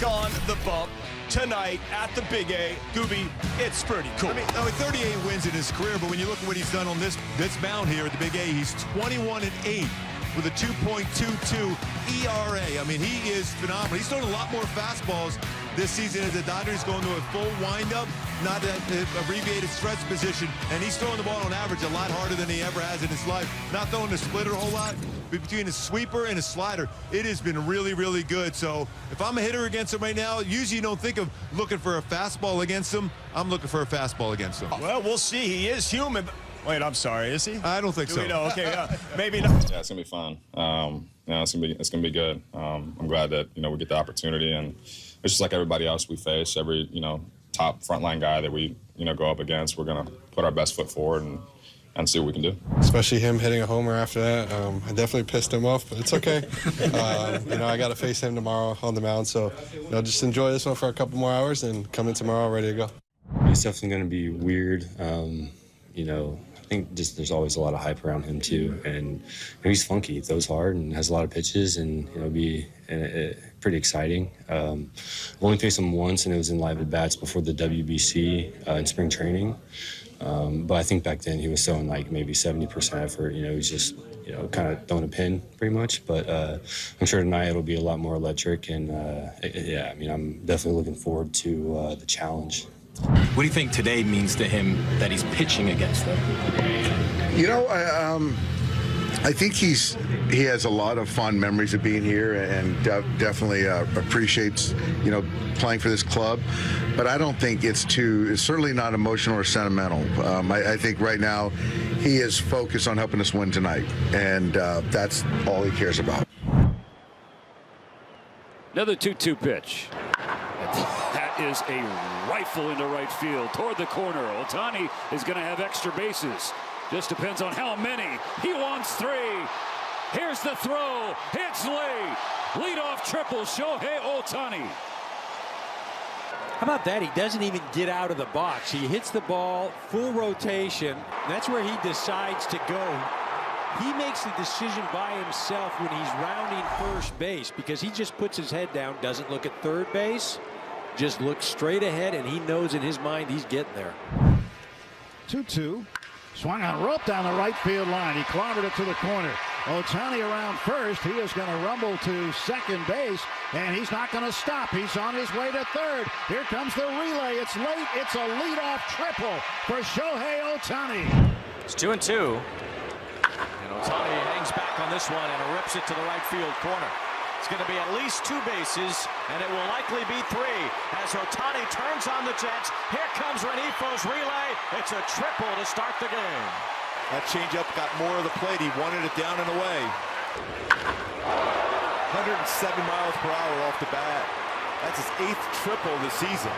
on the bump tonight at the Big A. Gooby, it's pretty cool. I mean, 38 wins in his career, but when you look at what he's done on this mound here at the Big A, he's 21-8 with a 2.22 ERA. I mean, he is phenomenal. He's throwing a lot more fastballs this season as the Dodgers going to a full windup, not an abbreviated stretch position, and he's throwing the ball on average a lot harder than he ever has in his life. Not throwing the splitter a whole lot. Between his sweeper and his slider, it has been really, really good. So if I'm a hitter against him right now, usually you don't think of looking for a fastball against him. I'm looking for a fastball against him. Well, we'll see. He is human. Wait, I'm sorry. Is he? I don't think so. We know. Okay, maybe not. Yeah, it's gonna be fun. It's gonna be good. I'm glad that we get the opportunity, and it's just like everybody else we face. Every top frontline guy that we go up against, we're gonna put our best foot forward and see what we can do. Especially him hitting a homer after that. I definitely pissed him off, but it's okay. I got to face him tomorrow on the mound, so just enjoy this one for a couple more hours and come in tomorrow ready to go. It's definitely going to be weird. I think just there's always a lot of hype around him too, and he's funky. He throws hard and has a lot of pitches, and it'll be pretty exciting. Only faced him once, and it was in live at bats before the WBC in spring training. But I think back then he was throwing like maybe 70% effort. He was just kind of throwing a pin pretty much. But I'm sure tonight it'll be a lot more electric, and I'm definitely looking forward to the challenge. What do you think today means to him that he's pitching against them? I think he has a lot of fond memories of being here, and definitely appreciates playing for this club. But I don't think it's certainly not emotional or sentimental. I think right now he is focused on helping us win tonight, and that's all he cares about. Another 2-2 pitch. That is a rifle into right field toward the corner. Ohtani is going to have extra bases. Just depends on how many. He wants 3. Here's the throw. It's late. Leadoff triple, Shohei Ohtani. How about that? He doesn't even get out of the box. He hits the ball, full rotation. That's where he decides to go. He makes the decision by himself when he's rounding first base because he just puts his head down, doesn't look at third base, just looks straight ahead, and he knows in his mind he's getting there. 2-2. Swung on rope down the right field line. He clobbered it to the corner. Ohtani around first. He is going to rumble to second base, and he's not going to stop. He's on his way to third. Here comes the relay. It's late. It's a leadoff triple for Shohei Ohtani. It's 2-2. And Ohtani hangs back on this one and rips it to the right field corner. It's going to be at least 2 bases, and it will likely be 3 as Ohtani turns on the Jets. Here comes Renifo's relay. It's a triple to start the game. That changeup got more of the plate. He wanted it down and away. 107 miles per hour off the bat. That's his 8th triple this season.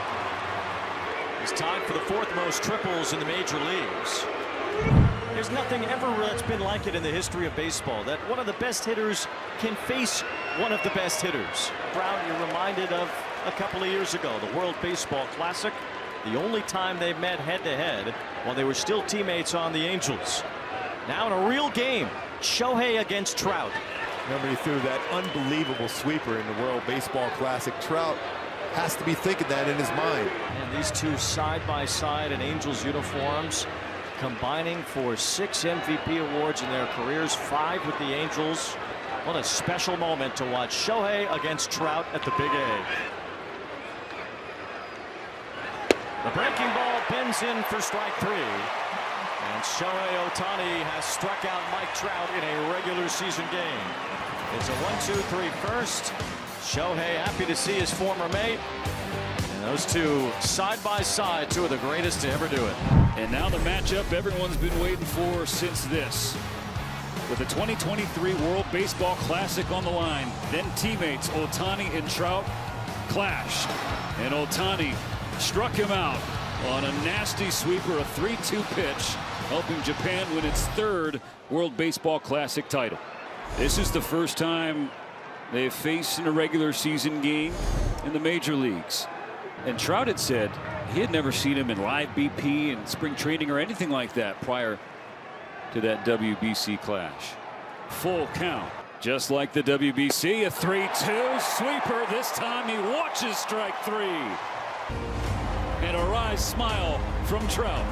He's tied for the 4th most triples in the major leagues. There's nothing ever that's been like it in the history of baseball, that one of the best hitters can face one of the best hitters. Trout, you're reminded of a couple of years ago, the World Baseball Classic, the only time they met head-to-head while they were still teammates on the Angels. Now in a real game, Shohei against Trout. Remember, he threw that unbelievable sweeper in the World Baseball Classic. Trout has to be thinking that in his mind. And these two side by side in Angels uniforms, combining for 6 MVP awards in their careers, 5 with the Angels. What a special moment to watch Shohei against Trout at the Big A. The breaking ball pins in for strike 3. And Shohei Ohtani has struck out Mike Trout in a regular season game. It's a 1-2-3 first. Shohei happy to see his former mate. And those two side by side, 2 of the greatest to ever do it. And now the matchup everyone's been waiting for since this. With the 2023 World Baseball Classic on the line, then teammates Ohtani and Trout clashed. And Ohtani struck him out on a nasty sweeper, a 3-2 pitch, helping Japan win its 3rd World Baseball Classic title. This is the first time they've faced in a regular season game in the major leagues. And Trout had said he had never seen him in live BP and spring training or anything like that prior to that WBC clash. Full count. Just like the WBC, a 3-2 sweeper. This time he watches strike three. And a wry smile from Trout.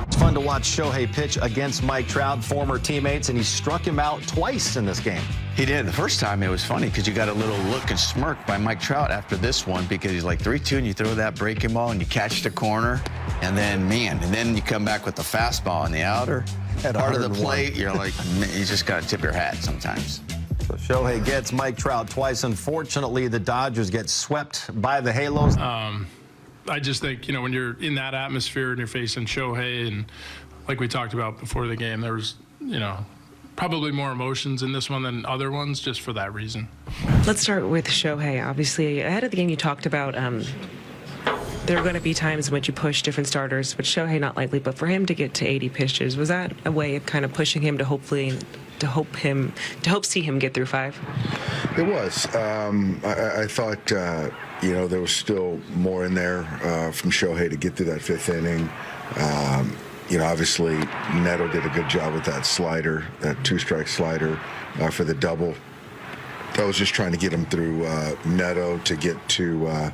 It's fun to watch Shohei pitch against Mike Trout, former teammates, and he struck him out twice in this game. He did. The first time it was funny because you got a little look and smirk by Mike Trout after this one because he's like 3-2 and you throw that breaking ball and you catch the corner and then, man, and then you come back with the fastball on the outer part of the plate. You're like, you just got to tip your hat sometimes. So Shohei gets Mike Trout twice. Unfortunately, the Dodgers get swept by the Halos. I just think, when you're in that atmosphere and you're facing Shohei, and like we talked about before the game, there was, probably more emotions in this one than other ones just for that reason. Let's start with Shohei. Obviously, ahead of the game, you talked about there are going to be times in which you push different starters, but Shohei not likely. But for him to get to 80 pitches, was that a way of kind of pushing him to hope see him get through 5? It was. I thought, there was still more in there from Shohei to get through that 5th inning. Obviously, Neto did a good job with that slider, that 2-strike slider for the double. I was just trying to get him through Neto to get to,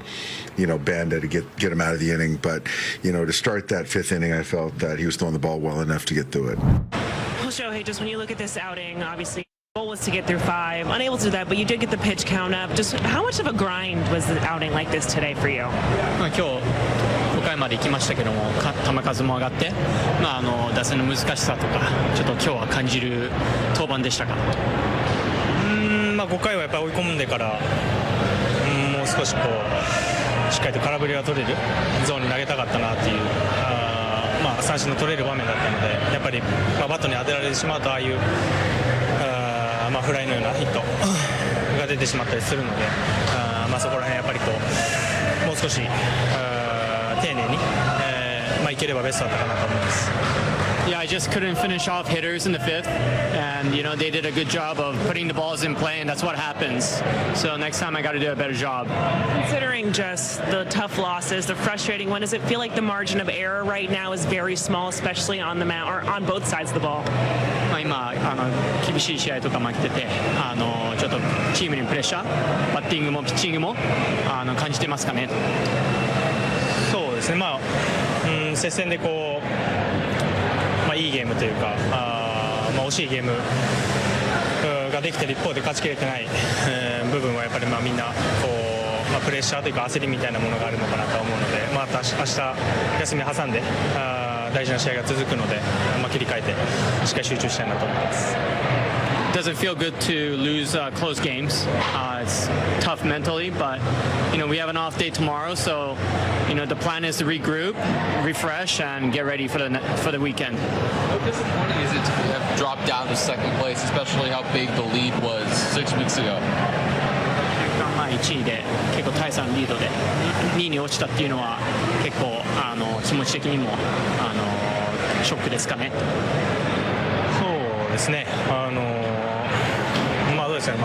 Banda to get him out of the inning. But, to start that 5th inning, I felt that he was throwing the ball well enough to get through it. Well, Shohei, just when you look at this outing, obviously, the goal was to get through 5. Unable to do that, but you did get the pitch count up. Just how much of a grind was the outing like this today for you? 今日5回まで行きましたけども、球数も上がって、打線の難しさとかちょっと今日は感じる登板でしたか。5回はやっぱり追い込んでから、もう少ししっかりと空振りが取れるゾーンに投げたかったなっていう。三振の取れる場面だったので、やっぱり、バットに当てられてしまうとああいうフライのようなヒットが出てしまったりするので、そこら辺やっぱりもう少し丁寧に、いければベストだったかなと思います。Yeah, I just couldn't finish off hitters in the 5th, and they did a good job of putting the balls in play, and that's what happens. So next time I got to do a better job. Considering just the tough losses, the frustrating one, does it feel like the margin of error right now is very small, especially on the mound or on both sides of the ball? 今厳しい試合とか負けてて、ちょっとチームにプレッシャー、バッティングもピッチングも感じてますかね。そうですね。接戦でいいゲームというか、惜しいゲームができてる一方で勝ちきれてない部分はやっぱりみんなプレッシャーというか焦りみたいなものがあるのかなと思うので、明日休み挟んで大事な試合が続くので、切り替えてしっかり集中したいなと思ってます。Does it feel good to lose close games? It's tough mentally, but we have an off day tomorrow, so the plan is to regroup, refresh, and get ready for the weekend. How disappointing is it to have dropped down to 2nd place, especially how big the lead was 6 weeks ago? 1位で結構大差のリードで2位に落ちたっていうのは結構気持ち的にもショックですかね。そうですね。どうですかね。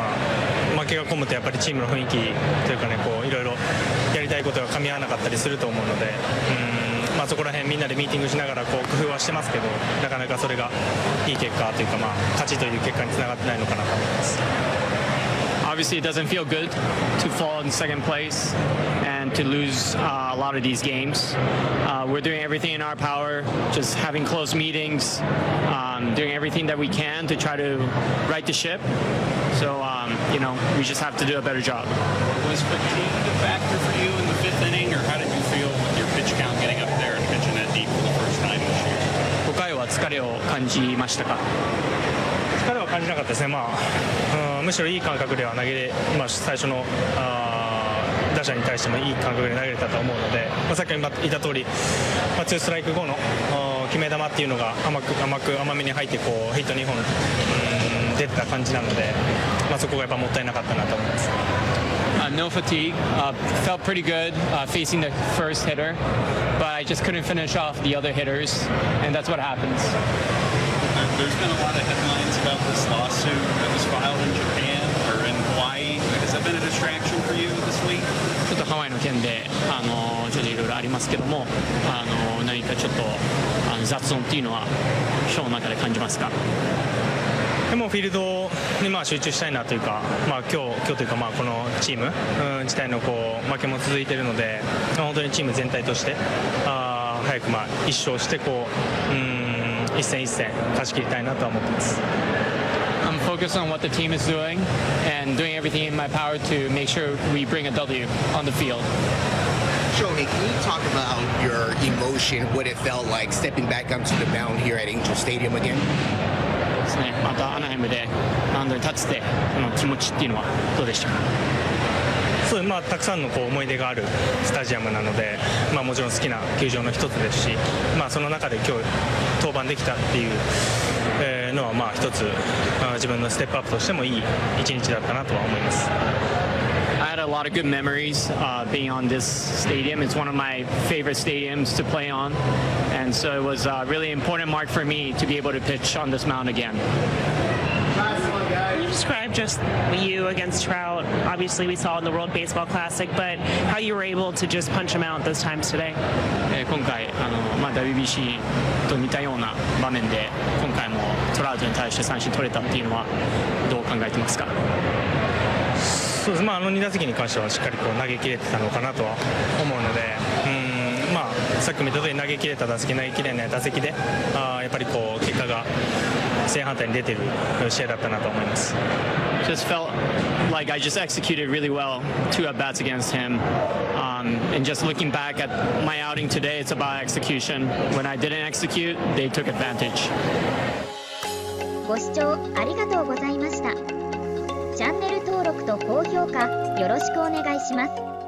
負けが込むとやっぱりチームの雰囲気というかね、いろいろやりたいことが噛み合わなかったりすると思うので、そこら辺みんなでミーティングしながら工夫はしてますけど、なかなかそれがいい結果というか、勝ちという結果につながってないのかなと思います。Obviously, it doesn't feel good to fall in 2nd place and to lose a lot of these games. We're doing everything in our power, just having close meetings, doing everything that we can to try to right the ship. So, we just have to do a better job. Was fatigue a factor for you in the 5th inning, or how did you feel with your pitch count getting up there and pitching that deep for the first time this year? 5回は疲れを感じましたか？疲れは感じなかったですね。むしろいい感覚では投げれ、最初の打者に対してもいい感覚で投げれたと思うので、さっき言った通り、2ストライク後の決め球っていうのが甘めに入ってヒット2本出てた感じなので、そこがやっぱもったいなかったなと思います。No fatigue. Felt pretty good facing the first hitter, but I just couldn't finish off the other hitters, and that's what happens. There's been a lot of headlines about this lawsuit that was filed in Japan or in Hawaii. Has that been a distraction for you this week? ちょっとハワイの件でちょっといろいろありますけども、何かちょっと雑音っていうのはショーの中で感じますか？やでもフィールドに集中したいなというか、今日というかこのチーム自体の負けも続いているので、本当にチーム全体として早く一勝して一戦一戦勝ち切りたいなとは思っています。I'm focused on what the team is doing and doing everything in my power to make sure we bring a W on the field. Shohei, can you talk about your emotion, what it felt like stepping back onto the mound here at Angel Stadium again? ですね、またアナハイムでマウンドに立つての気持ちっていうのはどうでしたか？そうたくさんの思い出があるスタジアムなので、もちろん好きな球場の一つですし、その中で今日登板できたっていうのは一つ自分のステップアップとしてもいい一日だったなとは思います。I had a lot of good memories being on this stadium. It's one of my favorite stadiums to play on, and so it was a really important mark for me to be able to pitch on this mound again. Can you describe just you against Trout? Obviously, we saw in the World Baseball Classic, but how you were able to just punch him out those times today? 今回WBC と似たような場面で今回もトラウトに対して三振取れたっていうのはどう考えてますか？そうです、2打席に関してはしっかり投げ切れてたのかなとは思うので、さっきも言った通り投げ切れた打席、投げ切れない打席でやっぱり結果が正反対に出てる試合だったなと思います。Just felt like I just executed really well 2 at bats against him, and just looking back at my outing today, it's about execution. When I didn't execute, they took advantage. ご視聴ありがとうございました。チャンネル登録と高評価よろしくお願いします。